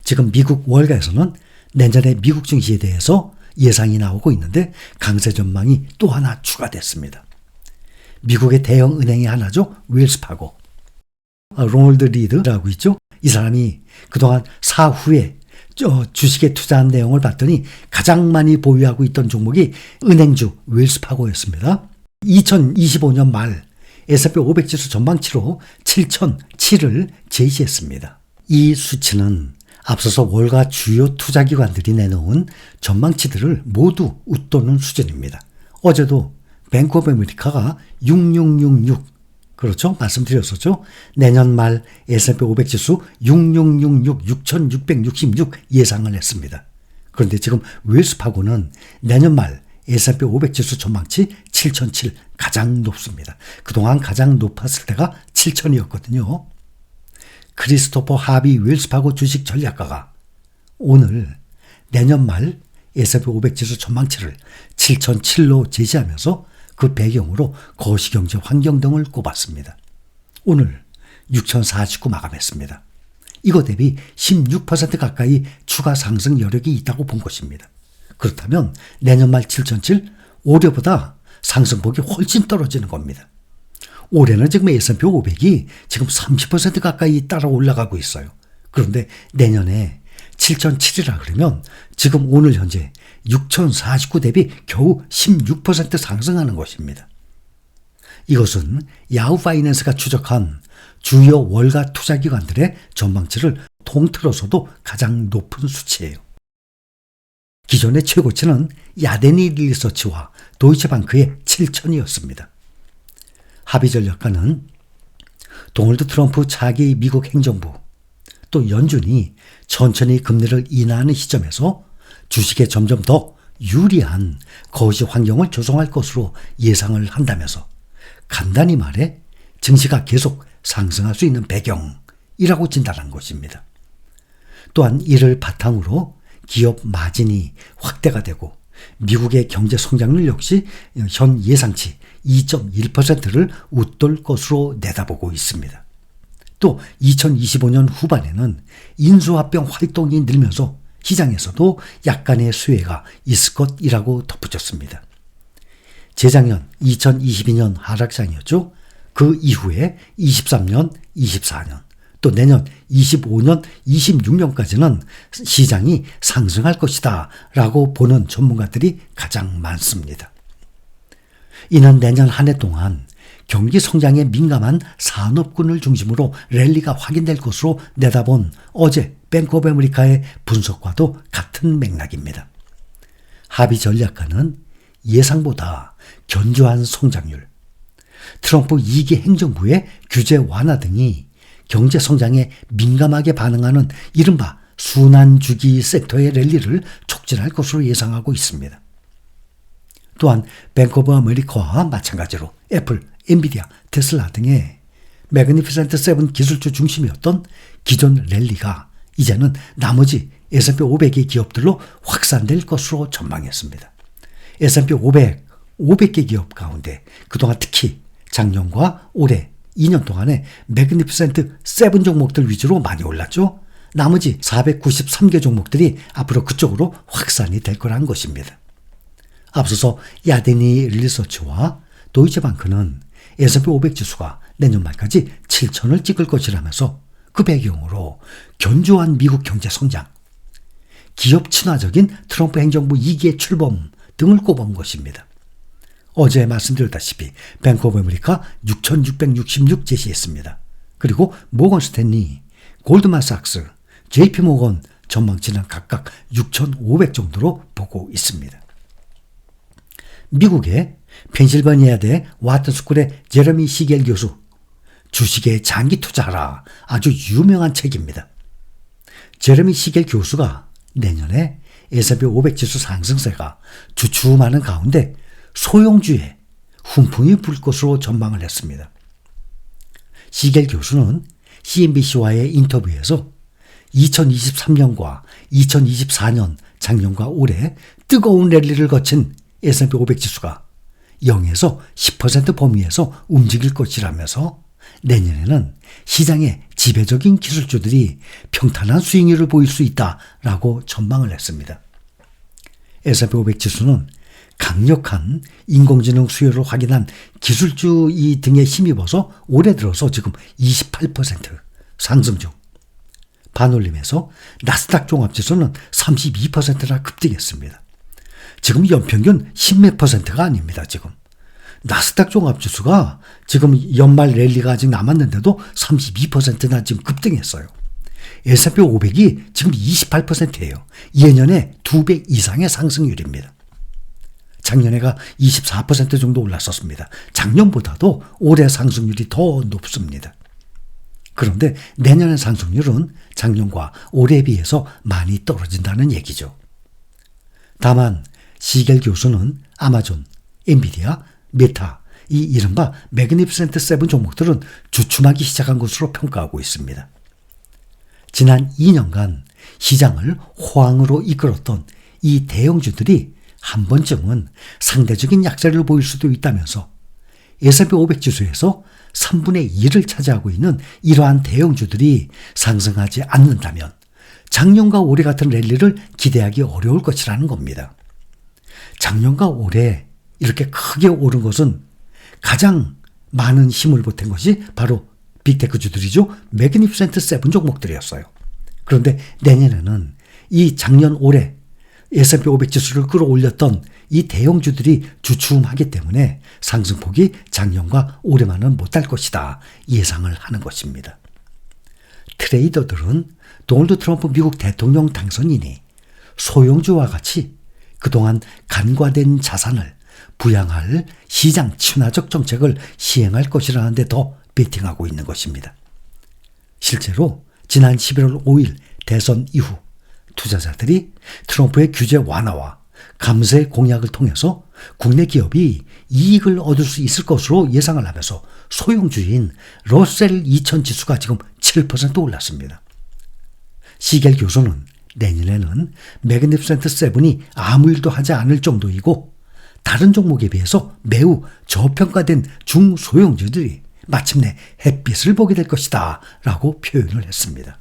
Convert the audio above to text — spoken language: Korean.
지금 미국 월가에서는 내년의 미국 증시에 대해서 예상이 나오고 있는데 강세 전망이 또 하나 추가됐습니다. 미국의 대형 은행이 하나죠. 웰스파고. 로널드 리드라고 있죠. 이 사람이 그동안 사후에 주식에 투자한 내용을 봤더니 가장 많이 보유하고 있던 종목이 은행주 웰스파고였습니다. 2025년 말 S&P 500 지수 전망치로 7,007을 제시했습니다. 이 수치는 앞서서 월가 주요 투자기관들이 내놓은 전망치들을 모두 웃도는 수준입니다. 어제도 뱅크 오브 아메리카가 6666, 그렇죠? 말씀드렸었죠? 내년 말 S&P 500 지수 6666, 6666 예상을 했습니다. 그런데 지금 웰스파고는 내년 말 S&P 500 지수 전망치 7007 가장 높습니다. 그동안 가장 높았을 때가 7000이었거든요. 크리스토퍼 하비 웰스파고 주식 전략가가 오늘 내년 말 S&P 500 지수 전망치를 7007로 제시하면서 그 배경으로 거시경제 환경 등을 꼽았습니다. 오늘 6049 마감했습니다. 이거 대비 16% 가까이 추가 상승 여력이 있다고 본 것입니다. 그렇다면 내년 말 7007, 올해보다 상승폭이 훨씬 떨어지는 겁니다. 올해는 지금 S&P 500이 지금 30% 가까이 따라 올라가고 있어요. 그런데 내년에 7007이라 그러면 지금 오늘 현재 6049 대비 겨우 16% 상승하는 것입니다. 이것은 야후 파이낸스가 추적한 주요 월가 투자기관들의 전망치를 통틀어서도 가장 높은 수치예요. 기존의 최고치는 야데니 리서치와 도이체방크의 7000이었습니다. 하비 전략가는 도널드 트럼프 차기 미국 행정부 또 연준이 천천히 금리를 인하하는 시점에서 주식에 점점 더 유리한 거시 환경을 조성할 것으로 예상을 한다면서 간단히 말해 증시가 계속 상승할 수 있는 배경이라고 진단한 것입니다. 또한 이를 바탕으로 기업 마진이 확대가 되고 미국의 경제 성장률 역시 현 예상치 2.1%를 웃돌 것으로 내다보고 있습니다. 또 2025년 후반에는 인수합병 활동이 늘면서 시장에서도 약간의 수혜가 있을 것이라고 덧붙였습니다. 재작년 2022년 하락장이었죠. 그 이후에 23년, 24년, 또 내년 25년, 26년까지는 시장이 상승할 것이다 라고 보는 전문가들이 가장 많습니다. 이는 내년 한 해 동안 경기 성장에 민감한 산업군을 중심으로 랠리가 확인될 것으로 내다본 어제 뱅크 오브 아메리카의 분석과도 같은 맥락입니다. 하비 전략가는 예상보다 견조한 성장률, 트럼프 2기 행정부의 규제 완화 등이 경제 성장에 민감하게 반응하는 이른바 순환주기 섹터의 랠리를 촉진할 것으로 예상하고 있습니다. 또한 뱅크 오브 아메리카와 마찬가지로 애플, 엔비디아, 테슬라 등의 매그니피센트 세븐 기술주 중심이었던 기존 랠리가 이제는 나머지 S&P 500의 기업들로 확산될 것으로 전망했습니다. S&P 500개 기업 가운데 그동안 특히 작년과 올해 2년 동안에 매그니피센트 세븐 종목들 위주로 많이 올랐죠. 나머지 493개 종목들이 앞으로 그쪽으로 확산이 될 거라는 것입니다. 앞서서 야데니 리서치와 도이체방크는 S&P 500 지수가 내년 말까지 7000을 찍을 것이라면서 그 배경으로 견조한 미국 경제 성장, 기업 친화적인 트럼프 행정부 2기의 출범 등을 꼽은 것입니다. 어제 말씀드렸다시피 뱅크 오브 아메리카 6666 제시했습니다. 그리고 모건 스탠리, 골드만삭스, JP모건 전망치는 각각 6500 정도로 보고 있습니다. 미국의 펜실베니아대 와트스쿨의 제레미 시겔 교수, 주식에 장기 투자하라, 아주 유명한 책입니다. 제레미 시겔 교수가 내년에 S&P 500 지수 상승세가 주춤하는 가운데 소형주에 훈풍이 불 것으로 전망을 했습니다. 시겔 교수는 CNBC와의 인터뷰에서 2023년과 2024년 작년과 올해 뜨거운 랠리를 거친 S&P 500 지수가 0에서 10% 범위에서 움직일 것이라면서 내년에는 시장의 지배적인 기술주들이 평탄한 수익률을 보일 수 있다라고 전망을 했습니다. S&P 500 지수는 강력한 인공지능 수요를 확인한 기술주 이 등에 힘입어서 올해 들어서 지금 28% 상승 중. 반올림에서 나스닥 종합지수는 32%나 급등했습니다. 지금 연평균 10몇 %가 아닙니다. 지금 나스닥 종합지수가 지금 연말 랠리가 아직 남았는데도 32%나 지금 급등했어요. S&P 500이 지금 28%예요. 예년에 2배 이상의 상승률입니다. 작년에가 24% 정도 올랐었습니다. 작년보다도 올해 상승률이 더 높습니다. 그런데 내년의 상승률은 작년과 올해에 비해서 많이 떨어진다는 얘기죠. 다만 시겔 교수는 아마존, 엔비디아, 메타, 이 이른바 매그니피센트 세븐 종목들은 주춤하기 시작한 것으로 평가하고 있습니다. 지난 2년간 시장을 호황으로 이끌었던 이 대형주들이 한 번쯤은 상대적인 약세를 보일 수도 있다면서 S&P 500 지수에서 3분의 2를 차지하고 있는 이러한 대형주들이 상승하지 않는다면 작년과 올해 같은 랠리를 기대하기 어려울 것이라는 겁니다. 작년과 올해 이렇게 크게 오른 것은 가장 많은 힘을 보탠 것이 바로 빅테크주들이죠. 매그니피센트 세븐 종목들이었어요. 그런데 내년에는 이 작년 올해 S&P 500 지수를 끌어올렸던 이 대형주들이 주춤하기 때문에 상승폭이 작년과 올해만은 못할 것이다 예상을 하는 것입니다. 트레이더들은 도널드 트럼프 미국 대통령 당선인이 소형주와 같이 그동안 간과된 자산을 부양할 시장 친화적 정책을 시행할 것이라는 데 더 베팅하고 있는 것입니다. 실제로 지난 11월 5일 대선 이후 투자자들이 트럼프의 규제 완화와 감세 공약을 통해서 국내 기업이 이익을 얻을 수 있을 것으로 예상을 하면서 소형주인 러셀 2000 지수가 지금 7% 올랐습니다. 시겔 교수는 내년에는 매그니피센트 세븐이 아무 일도 하지 않을 정도이고 다른 종목에 비해서 매우 저평가된 중소형주들이 마침내 햇빛을 보게 될 것이다 라고 표현을 했습니다.